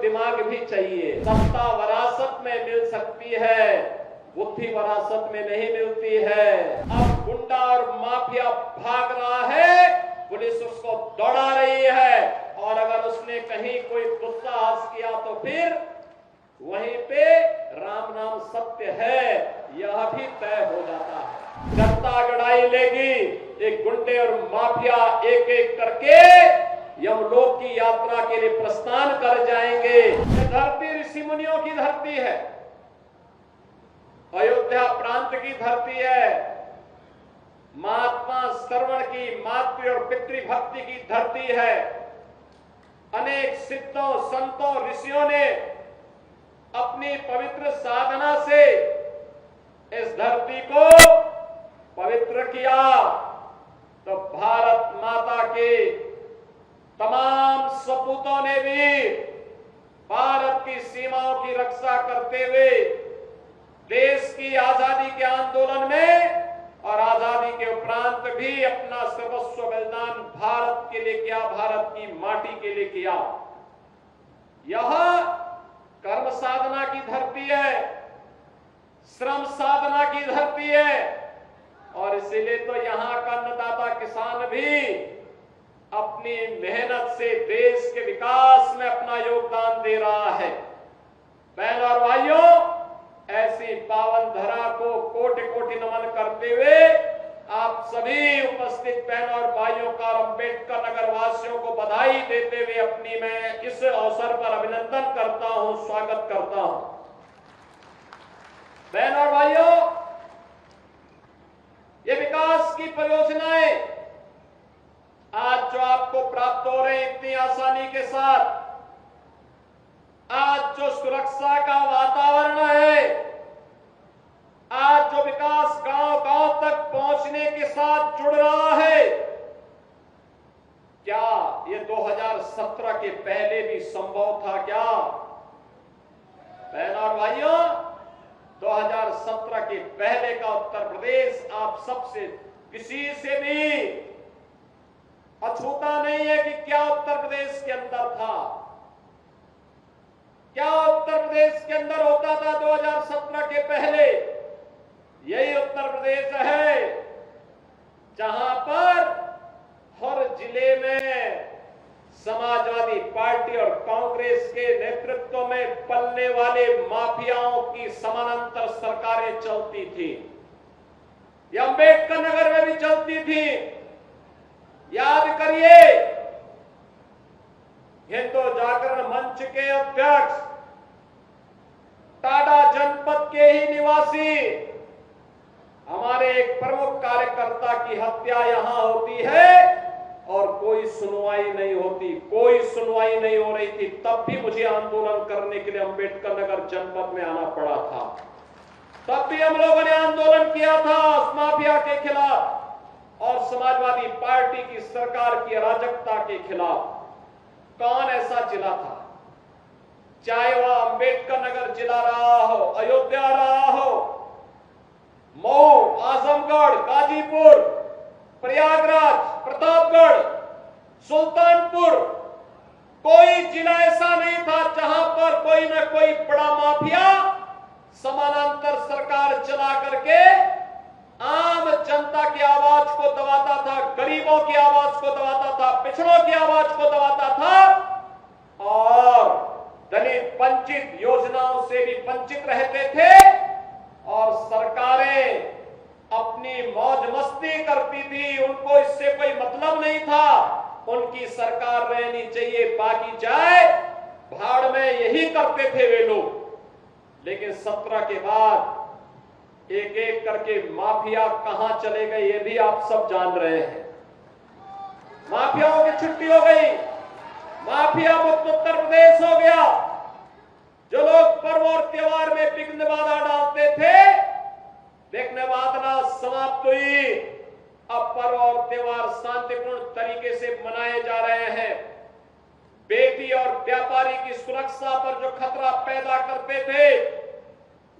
दिमाग भी चाहिए। सत्ता विरासत में मिल सकती है, बुद्धि विरासत में नहीं मिलती है। अब गुंडा और माफिया भाग रहा है, पुलिस उसको दौड़ा रही है, और अगर उसने कहीं कोई दुस्साहस किया तो फिर वहीं पे राम नाम सत्य है, यह भी तय हो जाता है। जनता गड़ाई लेगी, एक गुंडे और माफिया एक एक करके यमलोक की यात्रा के लिए प्रस्थान कर जाएंगे। यह धरती ऋषि मुनियों की धरती है, अयोध्या प्रांत की धरती है, महात्मा श्रवण की, मातृ और पितृभक्ति की धरती है। अनेक सिद्धों, संतों, ऋषियों ने अपनी पवित्र साधना से इस धरती को पवित्र किया। तो भारत माता के तमाम सपूतों ने भी भारत की सीमाओं की रक्षा करते हुए देश की आजादी के आंदोलन में और आजादी के उपरांत भी अपना सर्वस्व बलिदान भारत के लिए किया, भारत की माटी के लिए किया। यह कर्म साधना की धरती है, श्रम साधना की धरती है, और इसीलिए तो यहां का अन्नदाता किसान भी अपनी मेहनत से देश के विकास में अपना योगदान दे रहा है। बहनों और भाइयों, ऐसी पावन धरा को कोटि कोटि नमन करते हुए आप सभी उपस्थित बहनों और भाइयों का अम्बेडकर नगर वासियों को बधाई देते हुए अपनी मैं इस अवसर पर अभिनंदन करता हूं, स्वागत करता हूं। बहनों और भाइयों, ये विकास की परियोजनाएं आज जो आपको प्राप्त हो रहे हैं इतनी आसानी के साथ, आज जो सुरक्षा का वातावरण है, आज जो विकास गांव गांव तक पहुंचने के साथ जुड़ रहा है, क्या ये 2017 के पहले भी संभव था क्या? बहनों और भाइयों, 2017 के पहले का उत्तर प्रदेश आप सबसे किसी से भी अछूता नहीं है कि क्या उत्तर प्रदेश के अंदर था, क्या उत्तर प्रदेश के अंदर होता था 2017 के पहले। यही उत्तर प्रदेश है जहां पर हर जिले में समाजवादी पार्टी और कांग्रेस के नेतृत्व में पलने वाले माफियाओं की समानांतर सरकारें चलती थी। यह अम्बेडकर नगर में भी चलती थी। याद करिए, हिंदू जागरण मंच के अध्यक्ष, टाडा जनपद के ही निवासी, हमारे एक प्रमुख कार्यकर्ता की हत्या यहां होती है और कोई सुनवाई नहीं होती, कोई सुनवाई नहीं हो रही थी। तब भी मुझे आंदोलन करने के लिए अम्बेडकर नगर जनपद में आना पड़ा था। तब भी हम लोगों ने आंदोलन किया था उस माफिया के खिलाफ और समाजवादी पार्टी की सरकार की अराजकता के खिलाफ। कौन ऐसा जिला था, चाहे वह अम्बेडकर नगर जिला रहा हो, अयोध्या रहा हो, मऊ, आजमगढ़, गाजीपुर, प्रयागराज, प्रतापगढ़, सुल्तानपुर, कोई जिला ऐसा नहीं था जहां पर कोई न कोई बड़ा माफिया समानांतर सरकार चला करके आम जनता की आवाज को दबाता था, गरीबों की आवाज को दबाता था, पिछड़ों की आवाज को दबाता था और दलित वंचित योजनाओं से भी वंचित रहते थे। और सरकारें अपनी मौज मस्ती करती थी, उनको इससे कोई मतलब नहीं था, उनकी सरकार रहनी चाहिए, बाकी जाए भाड़ में, यही करते थे वे लोग। लेकिन 17 के बाद एक एक करके माफिया कहां चले गए ये भी आप सब जान रहे हैं। माफियाओं की छुट्टी हो गई, माफिया मुक्त उत्तर प्रदेश हो गया। जो लोग पर्व और त्योहार में विघ्न बाधा डालते थे, विघ्न बाधा समाप्त हुई। अब पर्व और त्योहार शांतिपूर्ण तरीके से मनाए जा रहे हैं। बेटी और व्यापारी की सुरक्षा पर जो खतरा पैदा करते थे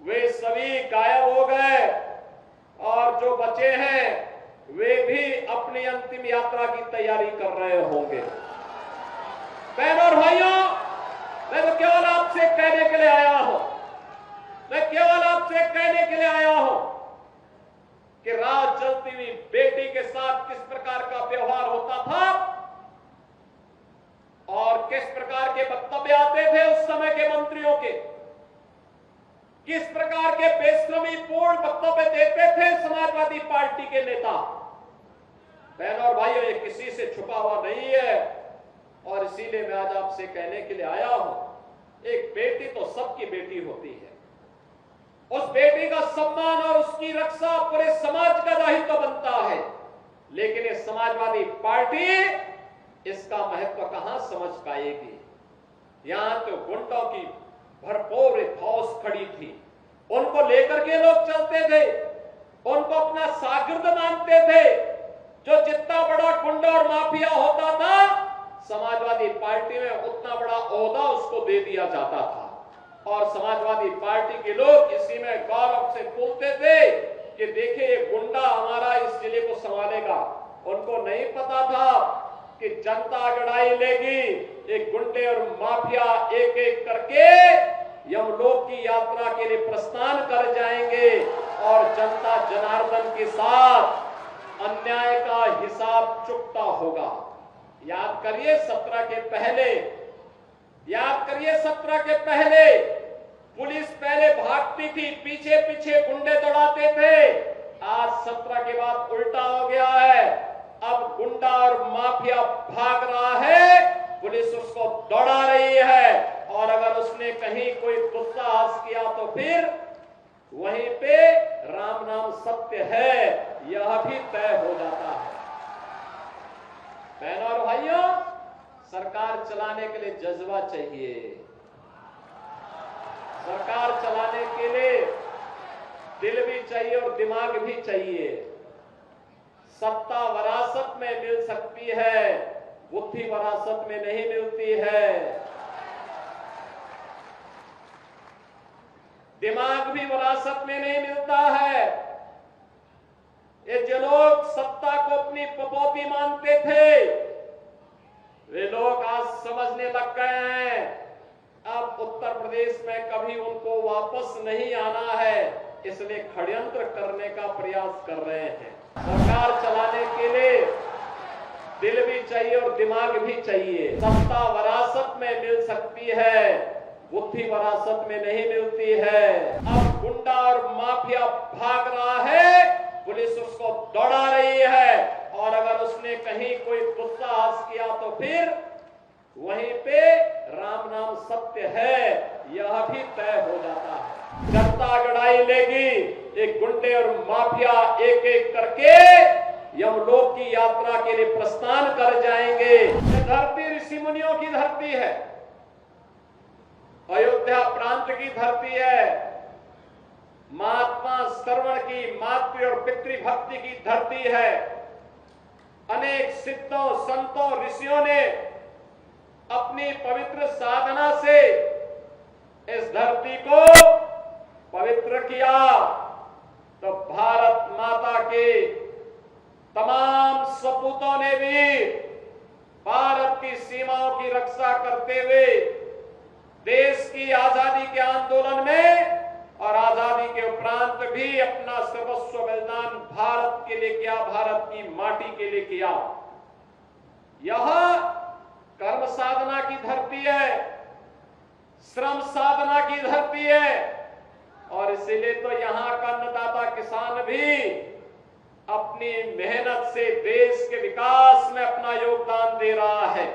वे सभी गायब हो गए और जो बचे हैं वे भी अपनी अंतिम यात्रा की तैयारी कर रहे होंगे। बहनों और भाइयों, मैं तो क्या आपसे कहने के लिए आया हूं कि रात जलती हुई बेटी के साथ किस प्रकार का व्यवहार होता था और किस प्रकार के वक्तव्य आते थे उस समय के मंत्रियों के, किस प्रकार के बेशर्मी पूर्ण वक्तव्य देते थे समाजवादी पार्टी के नेता। बहनों और भाइयों, ये किसी से छुपा हुआ नहीं है और इसीलिए मैं आज आपसे कहने के लिए आया हूं, एक बेटी तो सबकी बेटी होती है, उस बेटी का सम्मान और उसकी रक्षा पूरे समाज का दायित्व बनता है। लेकिन ये समाजवादी पार्टी इसका महत्व कहां समझ पाएगी। यहां तो गुंडों की भरपूर फौज खड़ी थी, उनको लेकर के लोग चलते थे, उनको अपना शागिर्द मानते थे। जो जितना बड़ा गुंडा और माफिया होता था समाजवादी पार्टी में उतना बड़ा ओहदा उसको दे दिया जाता था और समाजवादी पार्टी के लोग इसी में गौरव से बोलते थे कि देखिए ये गुंडा हमारा इस जिले को संभालेगा। उनको नहीं पता था कि जनता अगड़ाई लेगी, एक गुंडे और माफिया एक एक करके यमलोक की यात्रा के लिए प्रस्थान कर जाएंगे और जनता जनार्दन के साथ अन्याय का हिसाब चुकता होगा। याद करिए 17 के पहले, याद करिए 17 के पहले पुलिस पहले भागती थी, पीछे पीछे गुंडे दौड़ाते थे। आज 17 के बाद उल्टा हो गया है, अब गुंडा और माफिया भाग रहा है, पुलिस उसको दौड़ा रही है और अगर उसने कहीं कोई दुस्साहस किया तो फिर वहीं पे राम नाम सत्य है यह भी तय हो जाता है। बहनों और भाइयों, सरकार चलाने के लिए जज्बा चाहिए, सरकार चलाने के लिए दिल भी चाहिए और दिमाग भी चाहिए। सत्ता वरासत में मिल सकती है, बुद्धि वरासत में नहीं मिलती है, दिमाग भी वरासत में नहीं मिलता है। ये जो लोग सत्ता को अपनी पपौती मानते थे वे लोग आज समझने लग गए हैं अब उत्तर प्रदेश में कभी उनको वापस नहीं आना है, इसलिए षड्यंत्र करने का प्रयास कर रहे हैं। सरकार चलाने के लिए दिल भी चाहिए और दिमाग भी चाहिए। सत्ता वरासत में मिल सकती है, बुद्धि वरासत में नहीं मिलती है। अब गुंडा और माफिया भाग रहा है, पुलिस उसको दौड़ा रही है और अगर उसने कहीं कोई दुस्साहस किया तो फिर वहीं पे राम नाम सत्य है यह भी तय हो जाता है। जनता अगड़ाई लेगी, एक गुंडे और माफिया एक एक करके यमलोक की यात्रा के लिए प्रस्थान कर जाएंगे। ये धरती ऋषि मुनियों की धरती है, अयोध्या प्रांत की धरती है, महात्मा श्रवण की, मातृ और पितृभक्ति की धरती है। अनेक सिद्धों संतों ऋषियों ने अपनी पवित्र साधना से इस धरती को पवित्र किया, तो भारत माता के तमाम सपूतों ने भी भारत की सीमाओं की रक्षा करते हुए देश की आजादी के आंदोलन में और आजादी के उपरांत भी अपना सर्वस्व बलिदान भारत के लिए किया, भारत की माटी के लिए किया। यह कर्म साधना की धरती है, श्रम साधना की धरती है और इसीलिए तो यहां का अन्नदाता किसान भी अपनी मेहनत से देश के विकास में अपना योगदान दे रहा है।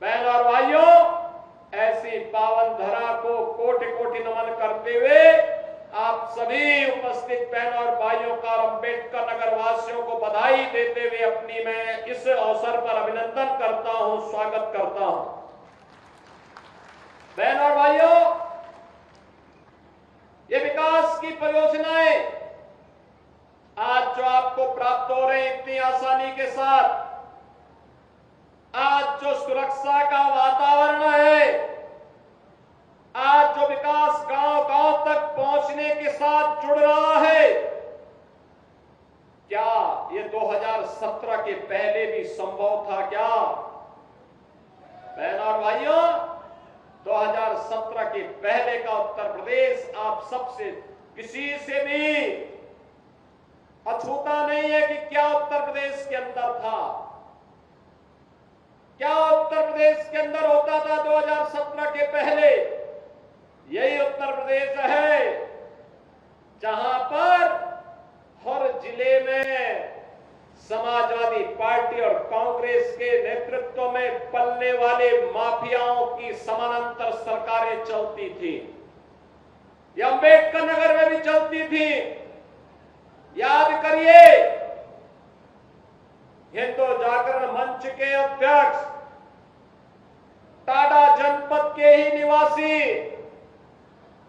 बहनों और भाइयों, ऐसी पावन धरा को कोटि कोटि नमन करते हुए आप सभी उपस्थित बहनों और भाइयों का अम्बेडकर नगर वासियों को बधाई देते हुए अपनी मैं इस अवसर पर अभिनंदन करता हूं, स्वागत करता हूं। बहनों और भाइयों, ये विकास की परियोजनाएं आज जो आपको प्राप्त हो रही इतनी आसानी के साथ, आज जो सुरक्षा का वातावरण है, आज जो विकास गांव-गांव तक पहुंचने के साथ जुड़ रहा है, क्या ये 2017 के पहले भी संभव था क्या? बहनों और भाइयों, 2017 के पहले का उत्तर प्रदेश आप सबसे किसी से भी अछूता नहीं है कि क्या उत्तर प्रदेश के अंदर था, क्या उत्तर प्रदेश के अंदर होता था 2017 के पहले। यही उत्तर प्रदेश है जहां पर हर जिले में समाजवादी पार्टी और कांग्रेस के नेतृत्व में पलने वाले माफियाओं की समानांतर सरकारें चलती थी। ये अंबेडकर नगर में भी चलती थी। याद करिए, हिंदू जागरण मंच के अध्यक्ष, टाडा जनपद के ही निवासी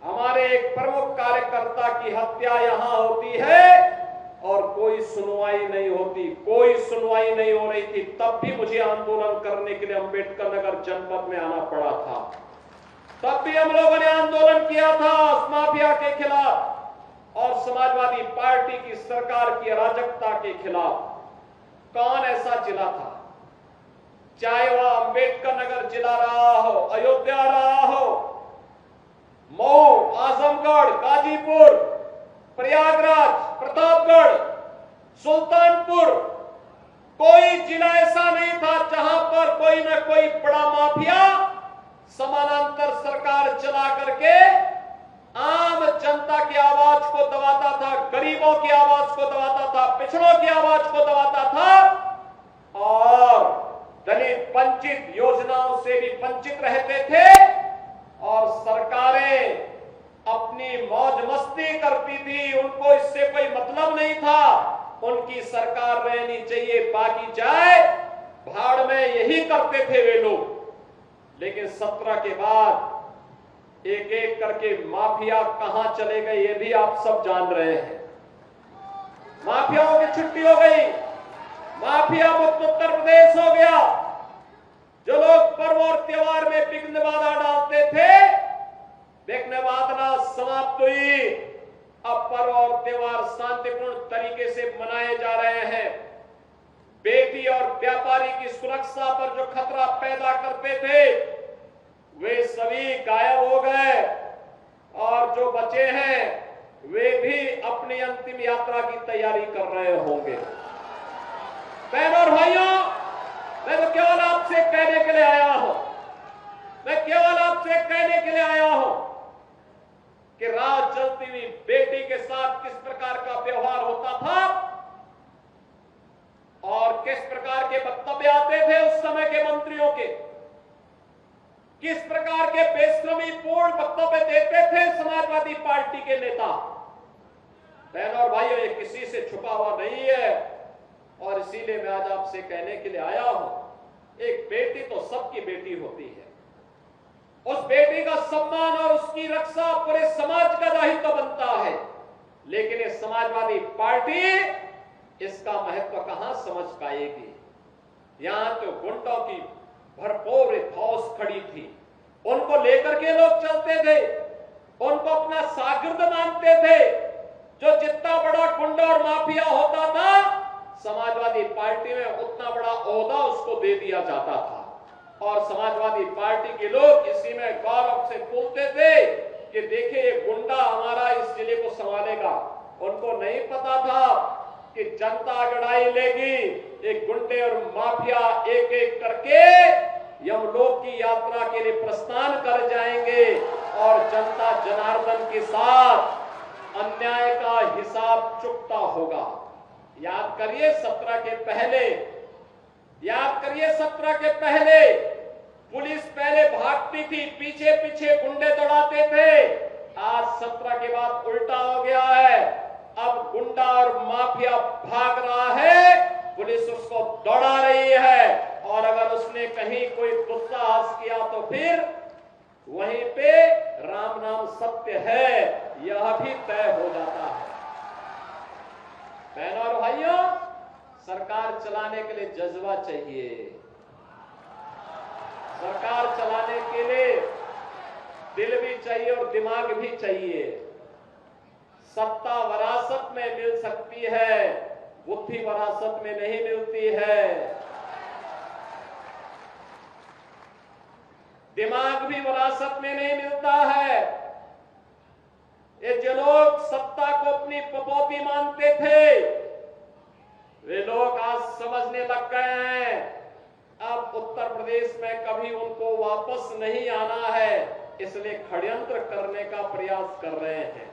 हमारे एक प्रमुख कार्यकर्ता की हत्या यहां होती है और कोई सुनवाई नहीं होती, कोई सुनवाई नहीं हो रही थी। तब भी मुझे आंदोलन करने के लिए अंबेडकर नगर जनपद में आना पड़ा था। तब भी हम लोगों ने आंदोलन किया था उस माफिया के खिलाफ और समाजवादी पार्टी की सरकार की अराजकता के खिलाफ। कौन ऐसा जिला था, चाहे वह अंबेडकर नगर जिला रहा हो, अयोध्या रहा हो, मऊ, आजमगढ़, गाजीपुर, प्रयागराज, प्रतापगढ़, सुल्तानपुर, कोई जिला ऐसा नहीं था जहां पर कोई न कोई बड़ा माफिया समानांतर सरकार चला करके आम जनता की आवाज को दबाता था, गरीबों की आवाज को दबाता था, पिछड़ों की आवाज को दबाता था और दलित वंचित योजनाओं से भी वंचित रहते थे और सरकारें अपनी मौज मस्ती करती थी। उनको इससे कोई मतलब नहीं था, उनकी सरकार रहनी चाहिए, बाकी जाए भाड़ में, यही करते थे वे लोग। लेकिन 17 के बाद एक एक करके माफिया कहां चले गए ये भी आप सब जान रहे हैं। माफियाओं की छुट्टी हो गई, माफिया मुक्त उत्तर प्रदेश हो गया। जो लोग पर्व और त्योहार में विघ्न बाधा डालते थे, विघ्न बाधा समाप्त हुई। अब पर्व और त्योहार शांतिपूर्ण तरीके से मनाए जा रहे हैं। बेटी और व्यापारी की सुरक्षा पर जो खतरा पैदा करते थे वे सभी गायब हो गए और जो बचे हैं वे भी अपनी अंतिम यात्रा की तैयारी कर रहे होंगे। बहनों और भाइयों, मैं तो केवल आपसे कहने के लिए आया हूं, मैं केवल आपसे कहने के लिए आया हूं कि रात जलती हुई बेटी के साथ किस प्रकार का व्यवहार होता था और किस प्रकार के वक्तव्य आते थे उस समय के मंत्रियों के, किस प्रकार के बेशर्मी पूर्ण वक्तव्य देते थे समाजवादी पार्टी के नेता। बहनों और भाइयों, ये किसी से छुपा हुआ नहीं है और इसीलिए मैं आज आपसे कहने के लिए आया हूं, एक बेटी तो सबकी बेटी होती है। उस बेटी का सम्मान और उसकी रक्षा पूरे समाज का दायित्व बनता है। लेकिन ये समाजवादी पार्टी इसका महत्व कहां समझ पाएगी। यहां तो गुंडों की भरपूर फौज खड़ी थी, उनको लेकर के लोग चलते थे, उनको अपना शागिर्द मानते थे। जो जितना बड़ा गुंडा और माफिया होता था समाजवादी पार्टी में उतना बड़ा ओहदा उसको दे दिया जाता था और समाजवादी पार्टी के लोग इसी में गौरव से बोलते थे कि देखिए ये गुंडा हमारा इस जिले को संभालेगा। उनको नहीं पता था कि जनता लड़ाई लेगी, एक गुंडे और माफिया एक एक करके यमलोक की यात्रा के लिए प्रस्थान कर जाएंगे और जनता जनार्दन के साथ अन्याय का हिसाब चुकता होगा। याद करिए 17 के पहले, याद करिए 17 के पहले पुलिस पहले भागती थी, पीछे पीछे गुंडे दौड़ाते थे। आज 17 के बाद उल्टा हो गया है, अब गुंडा और माफिया भाग रहा है, पुलिस उसको दौड़ा रही है और अगर उसने कहीं कोई दुस्साहस किया तो फिर वहीं पे राम नाम सत्य है यह भी तय हो जाता है। बहनों और भाइयों, सरकार चलाने के लिए जज्बा चाहिए, सरकार चलाने के लिए दिल भी चाहिए और दिमाग भी चाहिए। सत्ता विरासत में मिल सकती है, बुद्धि विरासत में नहीं मिलती है, दिमाग भी विरासत में नहीं मिलता है। ये जो लोग सत्ता को अपनी पपौती मानते थे, वे लोग आज समझने लग गए हैं अब उत्तर प्रदेश में कभी उनको वापस नहीं आना है, इसलिए षड्यंत्र करने का प्रयास कर रहे हैं।